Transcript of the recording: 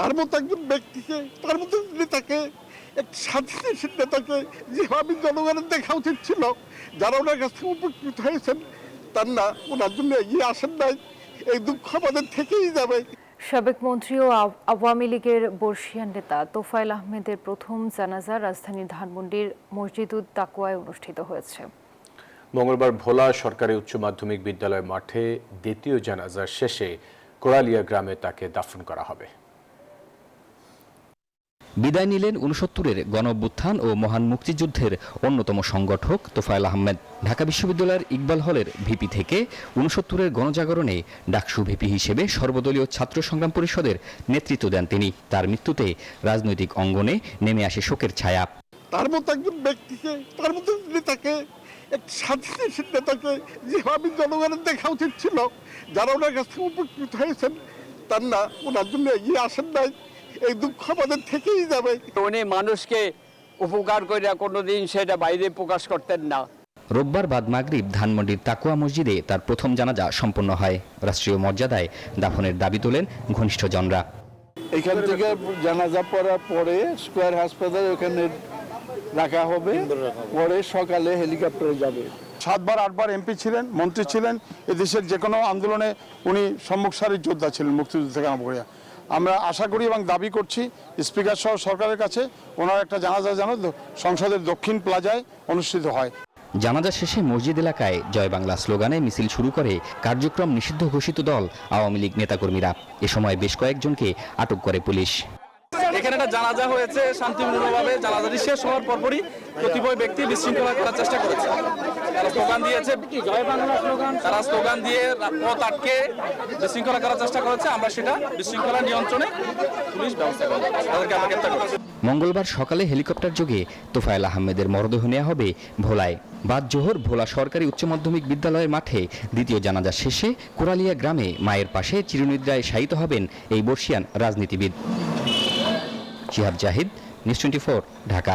তার মতো একজন ব্যক্তিকে, তার মতো নেতাকে, এক স্বাধীনশীল নেতাকে যেভাবে জনগণের দেখা উচিত ছিল, যারা ওনার কাছ থেকে উপকৃত হয়েছেন তার না ওনার জন্য এগিয়ে আসেন নাই, এই দুঃখ আমাদের থেকেই যাবে। সাবেক মন্ত্রী ও আওয়ামী লীগের বর্ষিয়ান নেতা তোফায়েল আহমেদের প্রথম জানাজা রাজধানীর ধানমন্ডির মসজিদুত তাকওয়ায় অনুষ্ঠিত হয়েছে। মঙ্গলবার ভোলা সরকারি উচ্চ মাধ্যমিক বিদ্যালয় মাঠে দ্বিতীয় জানাজার শেষে কোরালিয়া গ্রামে তাকে দাফন করা হবে। বিদায় নিলেন ৬৯-এর গণঅভ্যুত্থান ও মহান মুক্তিযুদ্ধের অন্যতম সংগঠক তোফায়েল আহমেদ। ঢাকা বিশ্ববিদ্যালয়ের ইকবাল হলের ভিপি থেকে ৬৯-এর গণজাগরণে ডাকসু ভিপি হিসেবে সর্বদলীয় ছাত্র সংগ্রাম পরিষদের নেতৃত্ব দেন তিনি। তার মৃত্যুতে রাজনৈতিক অঙ্গনে নেমে আসে শোকের ছায়া। তার মতো একজন ব্যক্তিকে, তার মতো নেতাকে, এক স্বাধীনশীল নেতাকে যেভাবে জনগণের দেখা উচিত ছিল, যারা ওনার কাছ থেকে উপকৃত হয়েছেন তার না ওনার জন্য এগিয়ে আসেন নাই, এই দুঃখ আমাদের থেকেই যাবে। উনি মানুষকে উপকার করে কোনোদিন সেটা বাইরে প্রকাশ করতেন না। রোববার বাদ মাগরিব ধানমন্ডির তাকওয়া মসজিদে তার প্রথম জানাজা সম্পন্ন হয়। রাষ্ট্রীয় মর্যাদায় দাফনের দাবি তোলেন ঘনিষ্ঠজনরা। এখান থেকে জানাজা পড়ার পরে স্কয়ার হাসপাতাল ওখানে রাখা হবে, পরে সকালে হেলিকপ্টারে যাবে। 7বার 8বার এমপি ছিলেন, মন্ত্রী ছিলেন, এদেশের যে কোনো আন্দোলনে উনি সম্মুখ সারির যোদ্ধা ছিলেন মুক্তিযুদ্ধ থেকে আরম্ভ করে। আমরা আশা করি এবং দাবি করছি স্পিকার সহ সরকারের কাছে ওনার একটা জানাজা যেন সংসদের দক্ষিণ প্লাজায় অনুষ্ঠিত হয়। জানাজা শেষে মসজিদ এলাকায় জয় বাংলা স্লোগানে মিছিল শুরু করে কার্যক্রম নিষিদ্ধ ঘোষিত দল আওয়ামী লীগ নেতাকর্মীরা। এ সময় বেশ কয়েকজনকে আটক করে পুলিশ। এখানে একটা জানাজা হয়েছে, শান্তিপূর্ণভাবে জানাজাটি শেষ হওয়ার পরপরই কতিপয় ব্যক্তি বিশৃঙ্খলা করার চেষ্টা করেছে। তারা স্লোগান দিয়েছে, তারা স্লোগান দিয়ে পথ আটকে বিশৃঙ্খলা করার চেষ্টা করেছে। আমরা সেটা বিশৃঙ্খলা নিয়ন্ত্রণে পুলিশ ব্যবস্থা করবে, তাদেরকে আমরা গ্রেপ্তার করেছি। মঙ্গলবার সকালে হেলিকপ্টার যোগে তোফায়েল আহমেদের মরদেহ নেওয়া হবে ভোলায়। বাদ জোহর ভোলা সরকারি উচ্চ মাধ্যমিক বিদ্যালয়ের মাঠে দ্বিতীয় জানাজা শেষে কোরালিয়া গ্রামে মায়ের পাশে চিরনিদ্রায় শায়িত হবেন এই বর্ষিয়ান রাজনীতিবিদ। শিহাব জাহিদ, নিউজ 24, ঢাকা।